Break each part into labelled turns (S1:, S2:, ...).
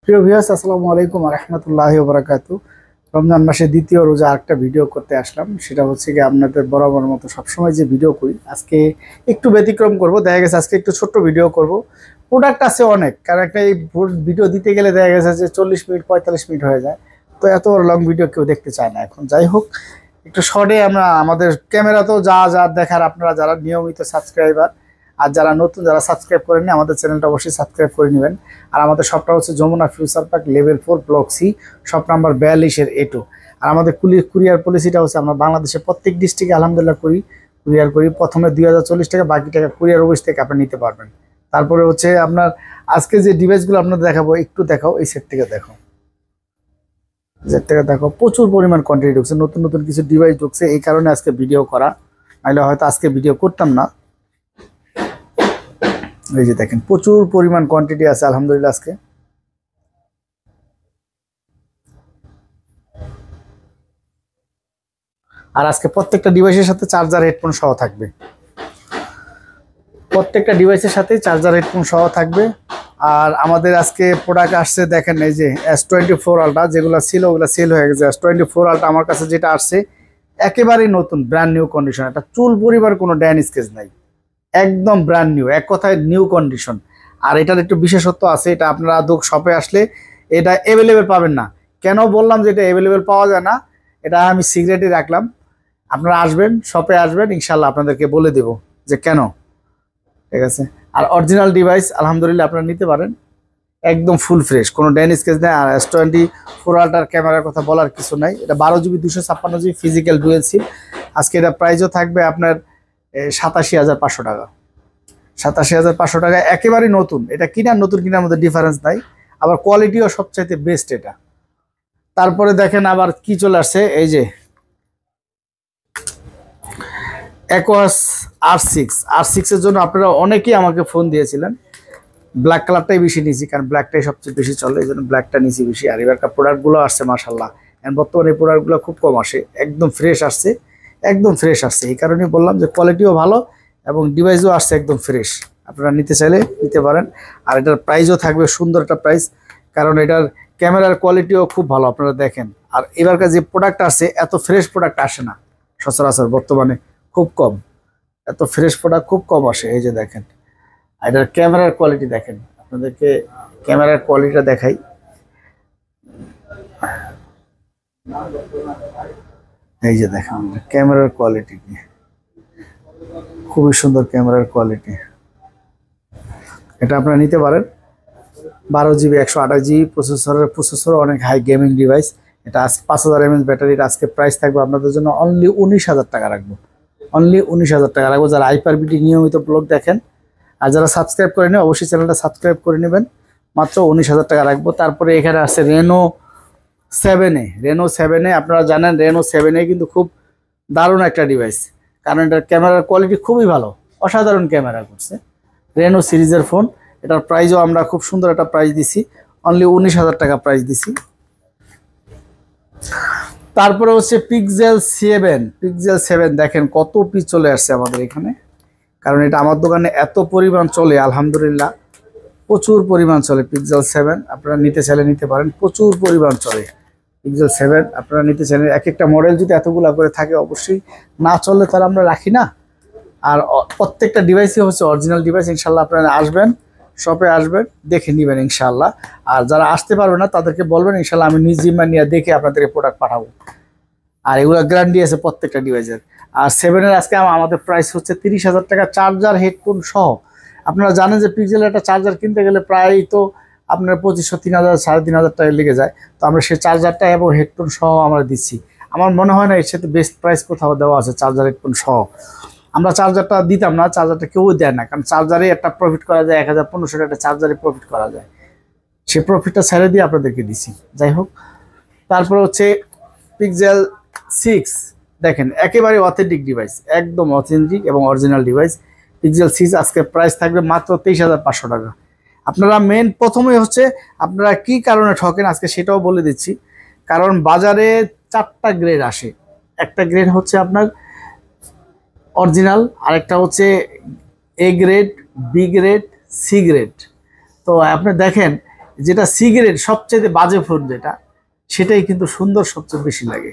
S1: প্রিয় ভিউয়ার্স, আসসালামু আলাইকুম ওয়া রাহমাতুল্লাহি ওয়া বারাকাতুহু। রমজান মাসের দ্বিতীয় রোজা আরেকটা ভিডিও করতে আসলাম। সেটা হচ্ছে কি আপনাদের বরাবর মতো সবসময় যে ভিডিও করি, আজকে একটু ব্যতিক্রম করব। দেখা গেছে আজকে একটু ছোট্ট ভিডিও করব। প্রোডাক্ট আছে অনেক, কারণ একটা এই ভিডিও দিতে গেলে দেখা গেছে যে 40 মিনিট 45 মিনিট হয়ে যায়। তো এত লং ভিডিও কেউ দেখতে চায় না এখন। যাই হোক, একটু শর্টে আমরা আমাদের ক্যামেরাতেও যা যা দেখার, আপনারা যারা নিয়মিত সাবস্ক্রাইবার আর যারা নতুন, যারা সাবস্ক্রাইব করেননি, আমাদের চ্যানেলটা অবশ্যই সাবস্ক্রাইব করে নেবেন। আর আমাদের শপটা হচ্ছে Jamuna future park, level 4, block C, shop number 42-এর A2। আর আমাদের কুরিয়ার পলিসিটা হচ্ছে আমরা বাংলাদেশের প্রত্যেক ডিস্ট্রিক্টে আলহামদুলিল্লাহ কুরিয়ার করি। প্রথমে 2040 টাকা, বাকি টাকা কুরিয়ার অফিস থেকে আপনি নিতে পারবেন। তারপরে হচ্ছে আপনার আজকে যে ডিভাইসগুলো আপনাদের দেখাবো, একটু দেখাও, এই সেট থেকে দেখো, দেখো প্রচুর পরিমাণ কোয়ান্টিটি ঢুকছে, নতুন নতুন কিছু ডিভাইস ঢুকছে, এই কারণে আজকে ভিডিও করা, নাহলে হয়তো আজকে ভিডিও করতাম না। এই যে দেখেন প্রচুর পরিমাণ কোয়ান্টিটি আছে আলহামদুলিল্লাহ আজকে। আর আজকে প্রত্যেকটা ডিভাইসের সাথে চার্জার হেডফোন সহ থাকবে, প্রত্যেকটা ডিভাইসের সাথে চার্জার হেডফোন সহ থাকবে। আর আমাদের আজকে প্রোডাক্ট আসছে, দেখেন এই যে S24 আলট্রা, যেগুলো ছিল ওগুলো সেল হয়ে গেছে। S24 আলট্রা আমার কাছে যেটা আসছে একেবারেই নতুন, ব্র্যান্ড নিউ কন্ডিশন। এটা চুল পরিবার কোনো ড্যান স্কেচ নাই, একদম ব্র্যান্ড নিউ, এক কথায় নিউ কন্ডিশন। আর এটার একটু বিশেষত্ব আছে, এটা আপনারা শপে আসলে এটা অ্যাভেলেবেল পাবেন না। কেন বললাম যে এটা অ্যাভেলেবেল পাওয়া যায় না, এটা আমি সিক্রেটই রাখলাম। আপনারা আসবেন, শপে আসবেন, ইনশাল্লাহ আপনাদেরকে বলে দেব যে কেন। ঠিক আছে। আর অরিজিনাল ডিভাইস আলহামদুলিল্লাহ আপনারা নিতে পারেন, একদম ফুল ফ্রেশ, কোনো ড্যান স্কেচ নেই। আর S24 আলট্রার ক্যামেরার কথা বলার কিছু নাই। এটা 12GB 256GB ফিজিক্যাল ডুয়েল সিম। আজকে এটা প্রাইসও থাকবে আপনার 87,500 টাকা। 87,500 টাকা, একেবারে নতুন। এটা কিনার নতুন কিনার মধ্যে ডিফারেন্স নাই, আবার কোয়ালিটিও সবচাইতে বেস্ট এটা। তারপরে দেখেন আবার কি চলে আসছে, এই যে অ্যাকোয়াস R6 এর জন্য আপনারা অনেকেই আমাকে ফোন দিয়েছিলেন। ব্ল্যাক কালারটাই বেশি নিয়েছি, কারণ ব্ল্যাকটাই সবচেয়ে বেশি চলে, এই জন্য ব্ল্যাকটা নিয়েছি বেশি। আর এবারকার প্রোডাক্টগুলো আসছে মাশাল্লাহ, বর্তমানে এই প্রোডাক্টগুলো খুব কম আসে, একদম ফ্রেশ আসছে, একদম ফ্রেশ আসছে। এই কারণে বললাম যে কোয়ালিটিও ভালো এবং ডিভাইসও আসছে একদম ফ্রেশ। আপনারা নিতে চাইলে নিতে পারেন। আর এটার প্রাইসও থাকবে সুন্দর একটা প্রাইস, কারণ এটার ক্যামেরার কোয়ালিটিও খুব ভালো, আপনারা দেখেন। আর এবারকার যে প্রোডাক্ট আসছে, এত ফ্রেশ প্রোডাক্ট আসে না সচরাচর, বর্তমানে খুব কম, এত ফ্রেশ প্রোডাক্ট খুব কম আসে। এই যে দেখেন, এটার ক্যামেরার কোয়ালিটি দেখেন, আপনাদেরকে ক্যামেরার কোয়ালিটিটা দেখাই। এই যে দেখেন ক্যামেরার কোয়ালিটি, খুবই সুন্দর ক্যামেরার কোয়ালিটি। এটা আপনারা নিতে পারেন। 12GB 128GB প্রসেসর, অনেক হাই গেমিং ডিভাইস। এটা আজকে 5000 mAh ব্যাটারির আজকে প্রাইস থাকবে আপনাদের জন্য অনলি 19,000 টাকা রাখবো, অনলি 19,000 টাকা রাখবো। যারা হাইপারবিটি নিয়মিত ব্লগ দেখেন আর যারা সাবস্ক্রাইব করে নেন, অবশ্যই চ্যানেলটা সাবস্ক্রাইব করে নেবেন, মাত্র 19,000 টাকা রাখবো। তারপরে এখানে আছে রেনো 7A। আপনারা জানেন রেনো 7A কিন্তু খুব দারুণ একটা ডিভাইস, কারণ এটার ক্যামেরার কোয়ালিটি খুবই ভালো, অসাধারণ ক্যামেরা করছে। রেনো সিরিজের ফোন, এটার প্রাইসও আমরা খুব সুন্দর একটা প্রাইস দিছি, অনলি 19,000 টাকা প্রাইস দিছি। তারপরে হচ্ছে পিক্সেল 7 দেখেন কত পিস চলে আসছে আমাদের এখানে, কারণ এটা আমার দোকানে এত পরিমাণ চলে আলহামদুলিল্লাহ, প্রচুর পরিমাণ চলে পিক্সেল 7। আপনারা নিতে চাইলে নিতে পারেন, প্রচুর পরিমাণ চলে পিক্সেল 7। আপনারা নিতে চাইলে, এক একটা মডেল যদি এতগুলা করে থাকে, অবশ্যই না চললে তারা আমরা রাখি না। আর প্রত্যেকটা ডিভাইসই হচ্ছে অরিজিনাল ডিভাইস। ইনশাল্লাহ আপনারা আসবেন, শপে আসবেন, দেখে নেবেন ইনশাল্লাহ। আর যারা আসতে পারবে না তাদেরকে বলবেন, ইনশাল্লাহ আমি নিজ জিম্মা নিয়ে দেখে আপনাদেরকে প্রোডাক্ট পাঠাবো। আর এগুলো গ্যারান্টি আছে প্রত্যেকটা ডিভাইসের। আর 7-এর আজকে আমাদের প্রাইস হচ্ছে 30,000 টাকা, চার্জার হেডফোন সহ। আপনারা জানেন যে পিক্সেলের একটা চার্জার কিনতে গেলে প্রায় তো আপনার 2500, 3,000, 3,500 টাকা লেগে যায়। তো আমরা সেই চার্জারটা এবং হেডফোন সহ আমরা দিচ্ছি। আমার মনে হয় না এর সাথে বেস্ট প্রাইস কোথাও দেওয়া আছে, চার্জার হেডফোন সহ। আমরা চার্জারটা দিতাম না, চার্জারটা কেউ দেয় না, কারণ চার্জারে একটা প্রফিট করা যায়, 1,500 টাকা চার্জারে প্রফিট করা যায়, সেই প্রফিটটা ছেড়ে দিয়ে আপনাদেরকে দিচ্ছি। যাই হোক, তারপর হচ্ছে পিক্সেল 6, দেখেন একেবারে অথেন্টিক ডিভাইস, একদম অথেন্টিক এবং অরিজিনাল ডিভাইস। পিক্সেল 6 আজকে প্রাইস থাকবে মাত্র 23,500 টাকা। আপনারা প্রথমে হচ্ছে আপনারা কি কারণে ঠকেন আজকে সেটাও বলে দিচ্ছি। কারণ বাজারে 4টা গ্রেড আসে, একটা গ্রেড হচ্ছে আপনার অরিজিনাল, আরেকটা হচ্ছে A grade, B grade, C grade. তো আপনি দেখেন যেটা সিগারেট সবচেয়ে বাজে ফোন যেটা, সেটাই কিন্তু সুন্দর সবচেয়ে বেশি লাগে।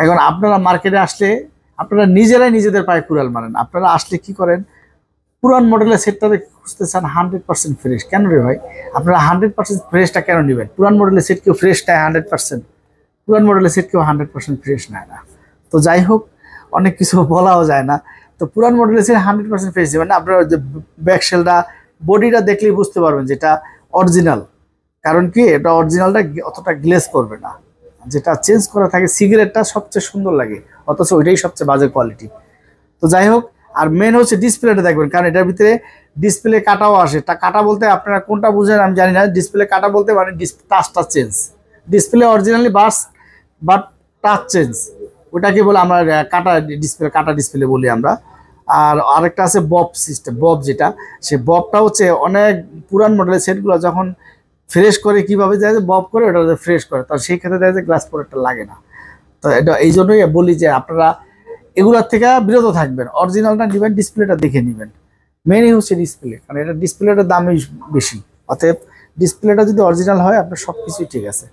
S1: এখন আপনারা মার্কেটে আসলে আপনারা নিজেরাই নিজেদের পায়ে কুড়াল মারেন। আপনারা আসলে কি করেন, পুরান মডেলের সেটটাকে খুঁজতে চান 100% ফ্রেশ। কেন রে ভাই, আপনারা 100% ফ্রেশটা কেন নেবেন? পুরান মডেলের সেট কেউ ফ্রেশ নেয় 100%? পুরান মডেলের সেট কেউ 100% ফ্রেশ নেয় না। তো যাই হোক, অনেক কিছু বলাও যায় না। তো পুরান মডেলের সেট 100% ফ্রেশ দেবেন না। আপনারা যে ব্যাকশেলটা বডিটা দেখলেই বুঝতে পারবেন যেটা অরিজিনাল। কারণ কি, এটা অরিজিনালটা অতটা গ্লেজ করবে না, যেটা চেঞ্জ করা থাকে সিগারেটটা সবচেয়ে সুন্দর লাগে, অথচ ওইটাই সবচেয়ে বাজে কোয়ালিটি। তো যাই হোক, আর মেন হচ্ছে ডিসপ্লেটা দেখবেন, কারণ এটার ভিতরে ডিসপ্লে কাটাও আসে। তা কাটা বলতে আপনারা কোনটা বুঝেন আমি জানি না। ডিসপ্লে কাটা বলতে মানে টাচটা change, display originally but touch change, ওটাকে বলে আমরা কাটা ডিসপ্লে বলি আমরা। আর আরেকটা আছে বব সিস্টেম, বব যেটা, সে ববটা হচ্ছে অনেক পুরান মডেলের সেটগুলো যখন ফ্রেশ করে কীভাবে যায়, বব করে ওটা ফ্রেশ করে, তো সেই ক্ষেত্রে দেখা যায় গ্লাস প্রোটেক্টর লাগে না। তো এটা এই জন্যই বলি যে আপনারা এগুলোর থেকে বিরত থাকবেন, অরিজিনালটা নেবেন, ডিসপ্লেটা দেখে নেবেন। মেনই হচ্ছে ডিসপ্লে, কারণ এটা ডিসপ্লেটার দামই বেশি। অতএব ডিসপ্লেটা যদি অরিজিনাল হয় আপনার সব কিছুই ঠিক আছে।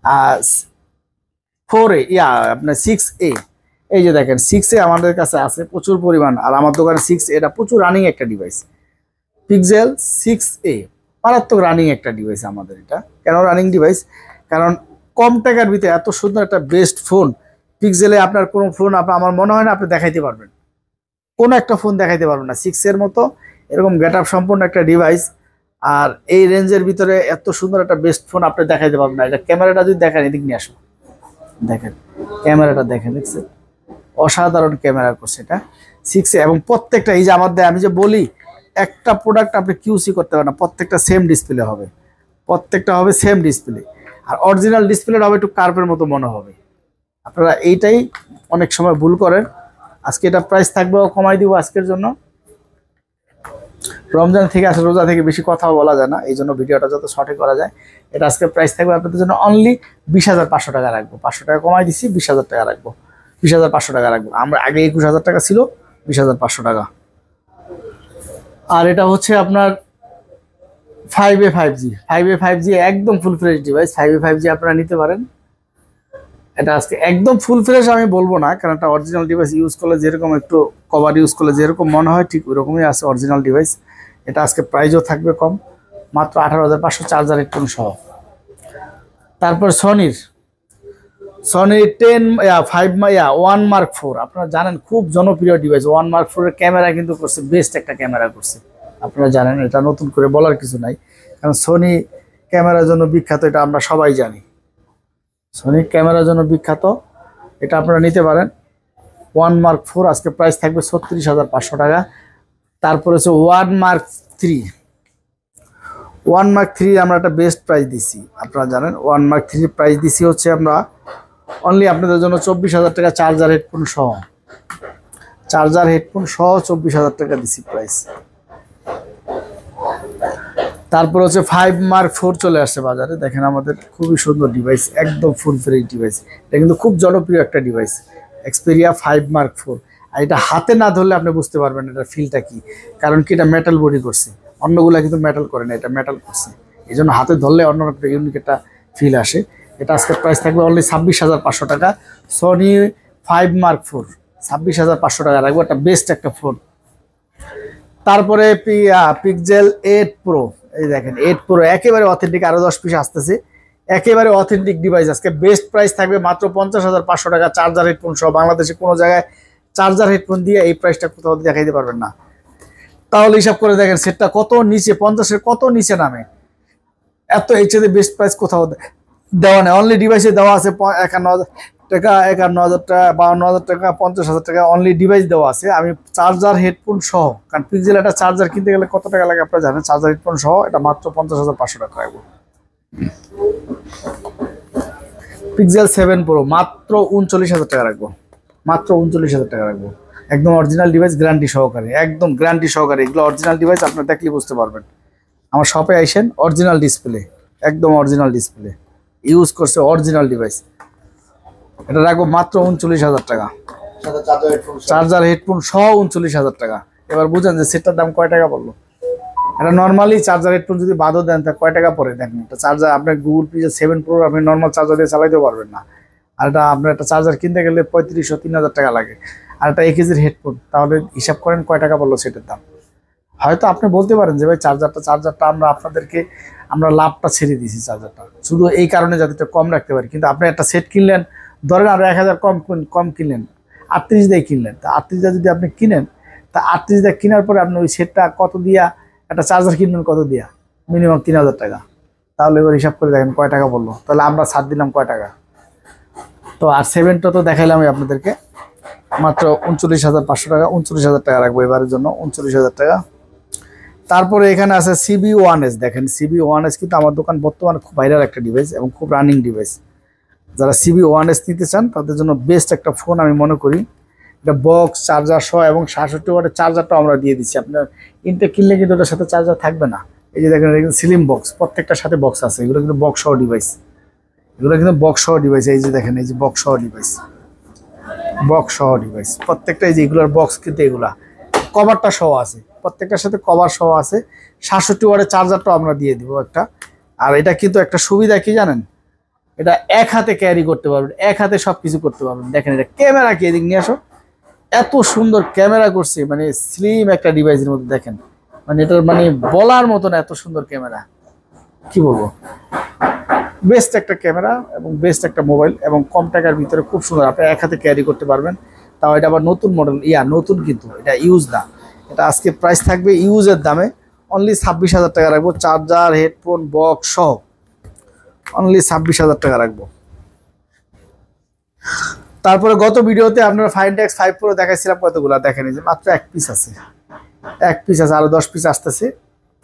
S1: আর 4A আপনার 6A, এই যে দেখেন 6A আমাদের কাছে আছে প্রচুর পরিমাণ, আর আমার দোকানে 6A এটা প্রচুর রানিং একটা ডিভাইস। পিক্সেল 6A মারাত্মক রানিং একটা ডিভাইস আমাদের এটা। কেন রানিং ডিভাইস? কারণ কম টাকার ভিতরে এত সুন্দর একটা বেস্ট ফোন পিক্সেলে আপনার কোনো ফোন আমার মনে হয় না আপনি দেখাইতে পারবেন, কোনো একটা ফোন দেখাইতে পারবেন না 6 এর মতো এরকম গেট আপ সম্পূর্ণ একটা ডিভাইস। আর এই রেঞ্জের ভিতরে এত সুন্দর একটা বেস্ট ফোন আপনি দেখাইতে পারবেন না। এটা ক্যামেরাটা যদি দেখেন, এদিক নিয়ে আসো, দেখেন ক্যামেরাটা দেখেন, দেখছেন অসাধারণ ক্যামেরা করছে এটা 6A। এবং প্রত্যেকটা এই যে আমি যে বলি একটা প্রোডাক্ট আপনি কিউসি করতে পারেন না, প্রত্যেকটা সেম ডিসপ্লে হবে, প্রত্যেকটা হবে সেম ডিসপ্লে। আর অরিজিনাল ডিসপ্লেটা হবে একটু কার্ভের মতো মনে হবে। আপনারা এইটাই অনেক সময় ভুল করেন। আজকে এটা প্রাইস থাকবে কমাই দিব আজকের জন্য। রমজান থেকে আসলে রোজা থেকে বেশি কথা বলা যায় না, এই জন্য ভিডিওটা যত সঠিক করা যায়। এটা আজকে প্রাইস থাকবে আপনাদের জন্য অনলি 20,500 টাকা রাখবো। 500 টাকা কমাই দিচ্ছি, 20,000 টাকা রাখবো, 20,500 টাকা রাখবো। আমরা আগে 21,000 টাকা ছিল, 20,500 টাকা। আর এটা হচ্ছে আপনার 5A 5G একদম full fresh device. 5A 5G আপনারা নিতে পারেন। এটা আজকে একদম ফুল ফ্রেশ আমি বলবো না, কারণ একটা অরিজিনাল ডিভাইস ইউজ করলে যেরকম একটু কভার ইউজ করলে যেরকম মনে হয় ঠিক ওইরকমই আছে অরিজিনাল ডিভাইস। এটা আজকে প্রাইসও থাকবে কম, মাত্র 18,500 চার্জার হেডফোন সহ। তারপর সনির 1 Mark 4 আপনারা জানেন খুব জনপ্রিয় ডিভাইস। 1 Mark 4 এর ক্যামেরা কিন্তু করছে বেস্ট একটা ক্যামেরা করছে, আপনারা জানেন, এটা নতুন করে বলার কিছু নাই, কারণ সনি ক্যামেরার জন্য বিখ্যাত, এটা আমরা সবাই জানি। সনি ক্যামেরার জন্য বিখ্যাত, এটা আপনারা নিতে পারেন। 1 Mark 4 আজকে প্রাইস থাকবে 36,500 টাকা। তারপরে হচ্ছে 1 Mark 3 আমরা একটা বেস্ট প্রাইস দিছি, আপনারা জানেন। 1 Mark 3 প্রাইস দিছি হচ্ছে আমরা অনলি আপনাদের জন্য 24,000 টাকা চার্জার হেডফোন সহ, 24,000 টাকা দিছি প্রাইস। তারপর হচ্ছে 5 Mark 4 চলে আসছে বাজারে, দেখেন আমাদের খুবই সুন্দর ডিভাইস, একদম ফুল ফ্রেশ ডিভাইস। এটা কিন্তু খুব জনপ্রিয় একটা ডিভাইস, এক্সপেরিয়া 5 Mark 4। আর এটা হাতে না ধরলে আপনি বুঝতে পারবেন এটা ফিলটা কি, কারণ কি এটা মেটাল বডি করছে, অন্যগুলা কিন্তু মেটাল করে না, এটা মেটাল করছে, এই জন্য হাতে ধরলে অন্য একটা ইউনিক একটা ফিল আসে। এটা আজকে প্রাইস থাকবে অনলি 26,500 টাকা। সনি 5 Mark 4 26,500 টাকা রাখবো, একটা বেস্ট একটা ফোন। তারপরে পিক্সেল 8 Pro, এই দেখেন 8 Pro একেবারে অথেন্টিক, আরো 10 পিস আসতেছে, একেবারে অথেন্টিক ডিভাইস। আজকে বেস্ট প্রাইস থাকবে মাত্র 50,500 টাকা চার্জার হেডফোন সহ। বাংলাদেশে কোনো জায়গায় চার্জার হেডফোন দিয়ে এই প্রাইসটা কোথাও দেখাইতে পারবেন না। তাহলে হিসাব করে দেখেন সেটটা কত নিচে, 50-এর কত নিচে নামে, এত এইচএতে বেস্ট প্রাইস কোথাও দেওয়া নেই। অনলি ডিভাইসে দেওয়া আছে 51,000 টাকা, 51,000 টাকা, 52,000 টাকা, 50,000 টাকা অনলি ডিভাইস দেওয়া আছে। আমি চার্জার হেডফোন সহ, কারণ পিক্সেল একটা চার্জার কিনতে গেলে কত টাকা লাগে আপনারা জানেন, চার্জার হেডফোন সহ এটা মাত্র 50,500 টাকা রাখবো। পিক্সেল 7 Pro মাত্র 39,000 টাকা রাখবো, মাত্র 39,000 টাকা রাখবো। একদম অরিজিনাল ডিভাইস, গ্যারান্টি সহকারে, একদম গ্যারান্টি সহকারে। এগুলো অরিজিনাল ডিভাইস, আপনারা দেখলে বুঝতে পারবেন। আমার শপে আইসেন, অরিজিনাল ডিসপ্লে, একদম অরিজিনাল ডিসপ্লে ইউজ করছে, অরিজিনাল ডিভাইস। এটা রাখবো মাত্র 39,000 টাকা, চার্জার হেডফোন সহ 39,000 টাকা। এবার বুঝেন যে সেটটার দাম কয় টাকা বললো, এটা নর্মালি চার্জার হেডফোন যদি বাদও দেন তা কয় টাকা পড়ে দেখেন, একটা চার্জার আপনার গুগল পিজে 7 প্রো আপনি নর্মাল চার্জার দিয়ে চালাইতে পারবেন না। আর এটা আপনার একটা চার্জার কিনতে গেলে 3500-3000 টাকা লাগে। আর একটা 1 কেজির হেডফোন, তাহলে হিসাব করেন কয় টাকা পড়লো সেটার দাম। হয়তো আপনি বলতে পারেন যে ভাই চার্জারটা আমরা আপনাদেরকে আমরা লাভটা ছেড়ে দিয়েছি চার্জারটা শুধু এই কারণে যাতে কম রাখতে পারি, কিন্তু আপনি একটা সেট কিনলেন, ধরেন আরো 1000 কম কিনলেন, 38 দিয়ে কিনলেন, তা 38 দিয়ে যদি আপনি কিনেন, তা 38 দিয়ে কেনার পরে আপনি ওই সেটটা কত দিয়া একটা চার্জার কিনবেন, কত দিয়া মিনিমাম 3000 টাকা। তাহলে এবার হিসাব করে দেখেন কয় টাকা বললো, তাহলে আমরা ছাড় দিলাম কয় টাকা। তো আর 7টা তো দেখাইলাম আমি আপনাদেরকে, মাত্র 39,500 টাকা, 39,000 টাকা রাখবো এবারের জন্য, 39,000 টাকা। তারপরে এখানে আছে CB1S, দেখেন CB1S কিন্তু আমার দোকান বর্তমানে খুব ভাইরাল একটা ডিভাইস এবং খুব রানিং ডিভাইস। যারা CB1S নিতে চান তাদের জন্য বেস্ট একটা ফোন আমি মনে করি। এটা বক্স চার্জার সহ এবং 67 ওয়াটের চার্জারটাও আমরা দিয়ে দিচ্ছি। আপনার ইনটেক কিনলে কিন্তু ওটার সাথে চার্জার থাকবে না। এই যে দেখেন স্লিম বক্স, প্রত্যেকটার সাথে বক্স আছে, এগুলো কিন্তু বক্স সহ ডিভাইস, এগুলো কিন্তু বক্স সহ ডিভাইস। এই যে দেখেন এই যে বক্স সহ ডিভাইস, বক্স সহ ডিভাইস প্রত্যেকটা, এই যে এগুলোর বক্স কিন্তু এগুলা কভারটা সহ আছে, প্রত্যেকটার সাথে কভার সহ আছে। 67 ওয়াটের চার্জারটাও আমরা দিয়ে দিব একটা। আর এটা কিন্তু একটা সুবিধা কি জানেন, এটা এক হাতে ক্যারি করতে পারবেন, এক হাতে সব কিছু করতে পারবেন। দেখেন এটা ক্যামেরা কি, এদিক নিয়ে আসো, এত সুন্দর ক্যামেরা করছে, মানে স্লিম একটা ডিভাইসের মধ্যে দেখেন, মানে এটার মানে বলার মতন এত সুন্দর ক্যামেরা, কি বলবো, বেস্ট একটা ক্যামেরা এবং বেস্ট একটা মোবাইল এবং কম টাকার ভিতরে খুব সুন্দর, আপনি এক হাতে ক্যারি করতে পারবেন। তাও এটা আবার নতুন মডেল, নতুন কিন্তু এটা ইউজ না। এটা আজকে প্রাইস থাকবে ইউজের দামে অনলি 26,000 টাকা রাখবো, চার্জার হেডফোন বক্স সহ অনলি 26,000 টাকা রাখবো। তারপরে গত ভিডিওতে আপনারা Find X5 Pro দেখাইছিলাম কতগুলো, দেখেন এই যে মাত্র এক পিস আছে, আরো 10 পিস আসতেছে।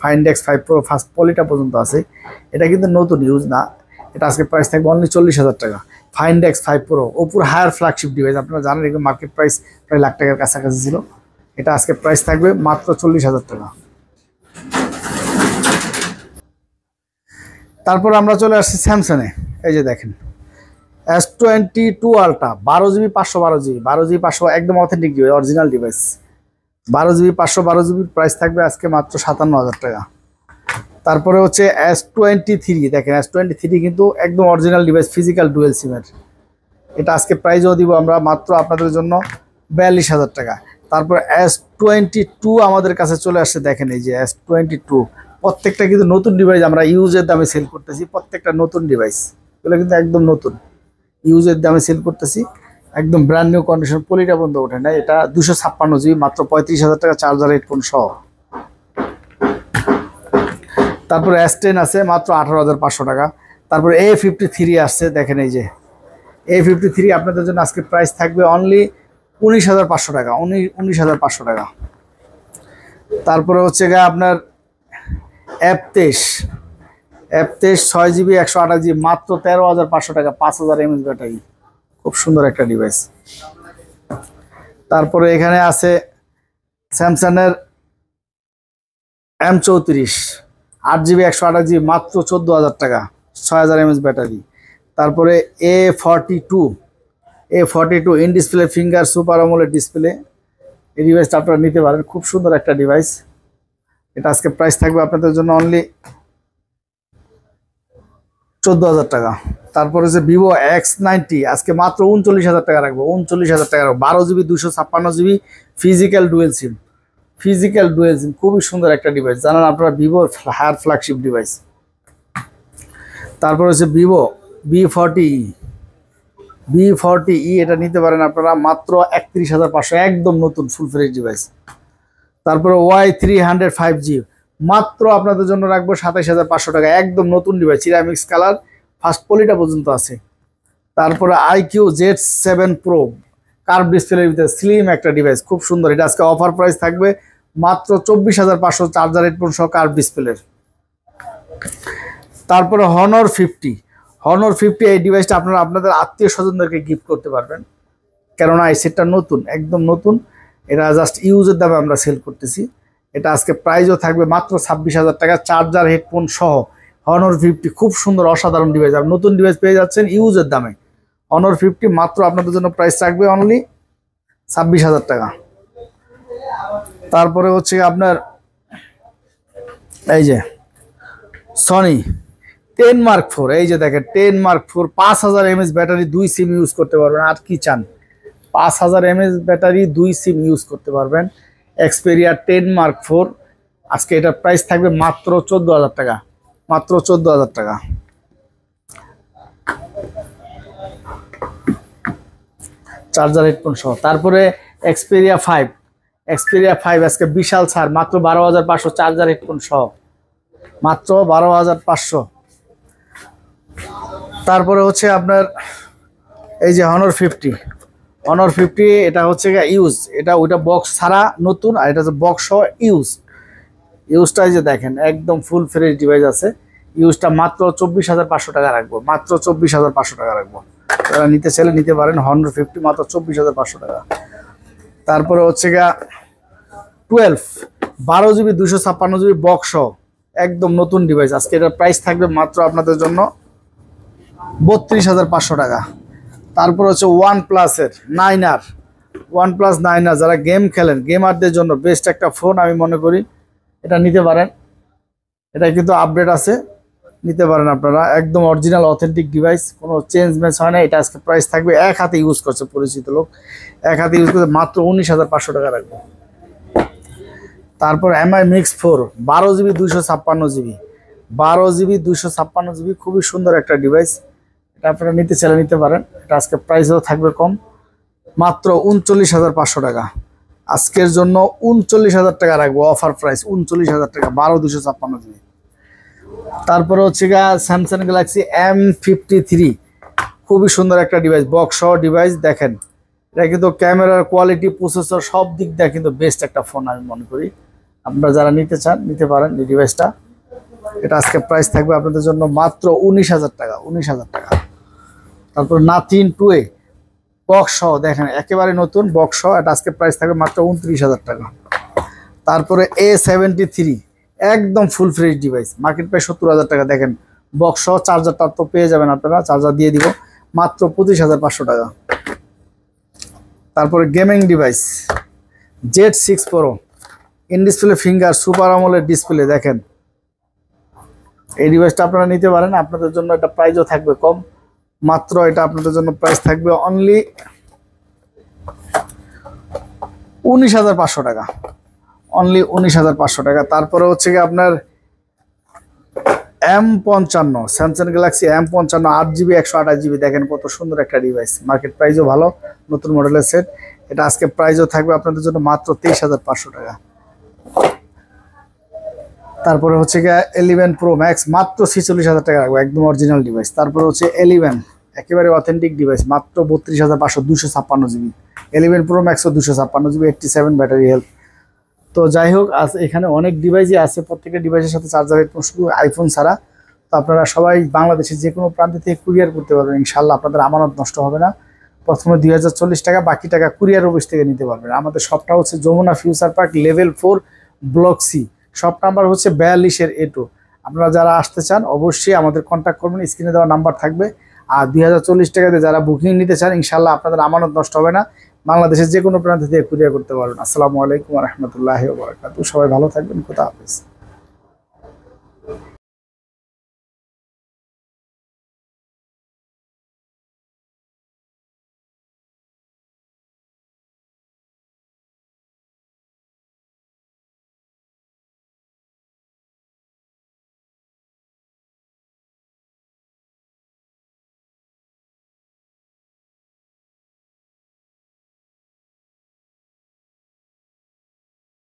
S1: Find X5 Pro ফার্স্ট পলিটা পর্যন্ত আছে, এটা কিন্তু নতুন ইউজ না। এটা আজকে প্রাইস থাকবে অনলি 40,000 টাকা। Find X5 Pro ওপোর হায়ার ফ্ল্যাগশিপ ডিভাইস, আপনারা জানেন এগুলো মার্কেট প্রাইস প্রায় লাখ টাকার কাছাকাছি ছিল। এটা আজকে প্রাইস থাকবে মাত্র 40,000 টাকা। তারপর আমরা চলে আসছি স্যামসাংয়ে, এই যে দেখেন S22 Ultra 12GB 512GB 12GB 500, একদম authentic device, original device. 12GB 512GB price থাকবে আজকে মাত্র 57,000 টাকা। তারপরে হচ্ছে S23, দেখেন S23 কিন্তু একদম অরিজিনাল ডিভাইস, ফিজিক্যাল ডুয়েল সিমের। এটা আজকে প্রাইসও দিব আমরা মাত্র আপনাদের জন্য 42,000 টাকা। তারপর S22 আমাদের কাছে চলে আসছে, দেখেন এই যে S22 প্রত্যেকটা কিন্তু নতুন ডিভাইস, আমরা ইউজের দামে সেল করতেছি, প্রত্যেকটা নতুন ডিভাইস, এগুলো কিন্তু একদম নতুন ইউজের দামে সেল করতেছি, একদম ব্র্যান্ড নিউ কন্ডিশন, পলিটা বন্ধ ওঠে না। এটা 256GB মাত্র 35,000 টাকা, চার্জার হেডফোন সহ। তারপরে S10 আছে মাত্র 18,500 টাকা। তারপরে A53 আসছে, দেখেন এই যে A53 আপনাদের জন্য আজকে প্রাইস থাকবে অনলি 19,500 টাকা, 19,500 টাকা। তারপরে হচ্ছে গিয়ে আপনার F23 6GB 128GB মাত্র 13,500 টাকা, 5000 mAh ব্যাটারি, খুব সুন্দর একটা ডিভাইস। তারপরে এখানে আছে স্যামসাংয়ের M34 8GB 128GB মাত্র 14,000 টাকা, 6000 mAh ব্যাটারি। তারপরে A42 in display finger super AMOLED display, এই ডিভাইসটা আপনারা নিতে পারেন, খুব সুন্দর একটা ডিভাইস। এটা আজকে প্রাইস থাকবে আপনাদের জন্য অনলি 14,000 টাকা। তারপরে যে Vivo X90 আজকে মাত্র 39,000 টাকা রাখবো, 39,000 টাকা রাখবো, 12GB 256GB ফিজিক্যাল ডুয়েল সিম, খুবই সুন্দর একটা ডিভাইস, জানান আপনারা ভিভোর হায়ার ফ্ল্যাগশিপ ডিভাইস। তারপর হচ্ছে Vivo V40e, এটা নিতে পারেন আপনারা মাত্র 31,500, একদম নতুন ফুল ফ্রেশ ডিভাইস। তারপরে Y300 5G মাত্র আপনাদের জন্য রাখবো 27,500 টাকা, একদম নতুন ডিভাইস, সিরামিক্স কালার, ফার্স্ট পলিটা পর্যন্ত আছে। তারপরে IQ Z7 Pro কার্ভ ডিসপ্লের ভিতরে স্লিম একটা ডিভাইস, খুব সুন্দর, এটা আজকে অফার প্রাইস থাকবে মাত্র 24,500, চার্জার হেডফোন সহ কার্ভ ডিসপ্লের। তারপরে Honor 50 এই ডিভাইসটা আপনারা আপনাদের আত্মীয় স্বজনদেরকে গিফট করতে পারবেন, কেননা এই সেটটা নতুন, একদম নতুন, এটা জাস্ট ইউজের দামে আমরা সেল করতেছি। এটা আজকে প্রাইসও থাকবে মাত্র 26,000 টাকা, চার্জার হেডফোন সহ Honor 50, খুব সুন্দর অসাধারণ ডিভাইস, আর নতুন ডিভাইস পেয়ে যাচ্ছেন ইউজের দামে। Honor 50 মাত্র আপনাদের জন্য প্রাইস থাকবে অনলি 26,000 টাকা। তারপরে হচ্ছে আপনার এই যে সনি 10 Mark 4, এই যে দেখেন 10 Mark 4, 5000 mAh battery, 2 SIM use করতে পারবেন। আর কি চান, 5000 mAh ব্যাটারি, 2 সিম ইউজ করতে পারবেন। এক্সপেরিয়া 10 Mark 4, আজকে এটার প্রাইস থাকবে মাত্র 14,000 টাকা, মাত্র 14,000 টাকা। চার্জার হেডফোন সহ। তারপরে এক্সপেরিয়া 5, এক্সপেরিয়া 5 আজকে বিশাল ছাড়, মাত্র 12,500, চার্জার হেডফোন সহ মাত্র 12,500। তারপরে হচ্ছে আপনার এই যে Honor 50, Honor 50 এটা হচ্ছে ইউজ, এটা ওইটা বক্স ছাড়া নতুন, আর এটা হচ্ছে বক্স সহ ইউজ। ইউজটা যে দেখেন একদম ফুল ফ্রেশ ডিভাইস আছে। ইউজটা মাত্র 24,500 টাকা রাখবো, মাত্র 24,500 টাকা রাখবো। যারা নিতে চাইলে নিতে পারেন। Honor 50 মাত্র 24,500 টাকা। তারপরে হচ্ছে 12 GB 256 GB বক্স সহ একদম নতুন ডিভাইস। আজকে এটার প্রাইস থাকবে মাত্র আপনাদের জন্য 32,500 টাকা। তারপর হচ্ছে OnePlus-এর 9R, OnePlus 9R, যারা গেম খেলেন, গেমারদের জন্য বেস্ট একটা ফোন আমি মনে করি। এটা নিতে পারেন, এটা কিন্তু আপডেট আছে, নিতে পারেন আপনারা। একদম অরিজিনাল অথেন্টিক ডিভাইস, কোনো চেঞ্জ মেঞ্জ হয় না। এটা আজকে প্রাইস থাকবে, এক হাতে ইউজ করছে পরিচিত লোক, এক হাতে ইউজ করছে, মাত্র 19,500 টাকা রাখবো। তারপর MI Mix 4, 12 GB 256 GB, 12 GB 256 GB, খুবই সুন্দর একটা ডিভাইস। এটা আপনারা নিতে চাইলে নিতে পারেন। এটা আজকে প্রাইসও থাকবে কম, মাত্র 39,500 টাকা। আজকের জন্য 39,000 টাকা রাখবো, অফার প্রাইস 39,000 টাকা, 12 256 GB। তারপরে হচ্ছে স্যামসাং গ্যালাক্সি M53, খুবই সুন্দর একটা ডিভাইস, বক্স সহ ডিভাইস। দেখেন এটা কিন্তু ক্যামেরার কোয়ালিটি, প্রসেসর, সব দিক দিয়ে কিন্তু বেস্ট একটা ফোন আমি মনে করি। আপনারা যারা নিতে চান নিতে পারেন এই ডিভাইসটা। এটা আজকে প্রাইস থাকবে আপনাদের জন্য মাত্র 19,000 টাকা, 19,000 টাকা। তারপর Nothing 2A বক্স সহ, দেখেন একেবারে নতুন বক্স সহ, এটা আজকে প্রাইস থাকবে মাত্র 29,000 টাকা। তারপরে A73 একদম full fresh device, market price 70,000 টাকা। দেখেন বক্স সহ, চার্জারটা তো পেয়ে যাবেন আপনারা, চার্জার দিয়ে দিব মাত্র 25,500 টাকা। তারপরে gaming device Z6 Pro, in display finger, super AMOLED display. দেখেন এই ডিভাইসটা আপনারা নিতে পারেন, আপনাদের জন্য এটা প্রাইসও থাকবে কম, মাত্র এটা আপনাদের জন্য প্রাইস থাকবে অনলি 19,500 টাকা, অনলি 19,500 টাকা। তারপরে হচ্ছে আপনার M55, Samsung Galaxy M55, 8 GB 128 GB। দেখেন কত সুন্দর একটা ডিভাইস, মার্কেট প্রাইসও ভালো, নতুন মডেলের সেট। এটা আজকে প্রাইসও থাকবে আপনাদের জন্য মাত্র 23,500 টাকা। তারপরে হচ্ছে 11 Pro Max, মাত্র 46,000 টাকা রাখবো, একদম অরিজিনাল ডিভাইস। তারপরে হচ্ছে 11 একেবারে অথেন্টিক ডিভাইস, মাত্র 32,500, 256 GB। 11 Pro Max ও 256 GB, 87 ব্যাটারি হেলথ। তো যাই হোক, আজ এখানে অনেক ডিভাইসই আছে, প্রত্যেকটা ডিভাইসের সাথে চার্জার হেডফোন, শুধু আইফোন ছাড়া। তো আপনারা সবাই বাংলাদেশের যে কোনো প্রান্ত থেকে কুরিয়ার করতে পারবেন, ইনশাল্লাহ আপনাদের আমানত নষ্ট হবে না। প্রথমে 2,040 টাকা, বাকি টাকা কুরিয়ার অফিস থেকে নিতে পারবেন। আমাদের শপটা হচ্ছে Jamuna future park, level 4, block C. Shop number হচ্ছে 42-এর A2। আপনারা যারা আসতে চান অবশ্যই আমাদের কন্ট্যাক্ট করবেন, স্ক্রিনে দেওয়া নাম্বার থাকবে। আর 2,040 টাকাতে যারা বুকিং নিতে চান, ইনশাল্লাহ আপনাদের আমানত নষ্ট হবে না, বাংলাদেশের যে কোনো প্রান্ত থেকে কুরিয়ার করতে পারবেন। আসসালামু আলাইকুম ওয়া রাহমাতুল্লাহি ওয়া বারাকাতুহু। সবাই ভালো থাকবেন, খোদা হাফেজ।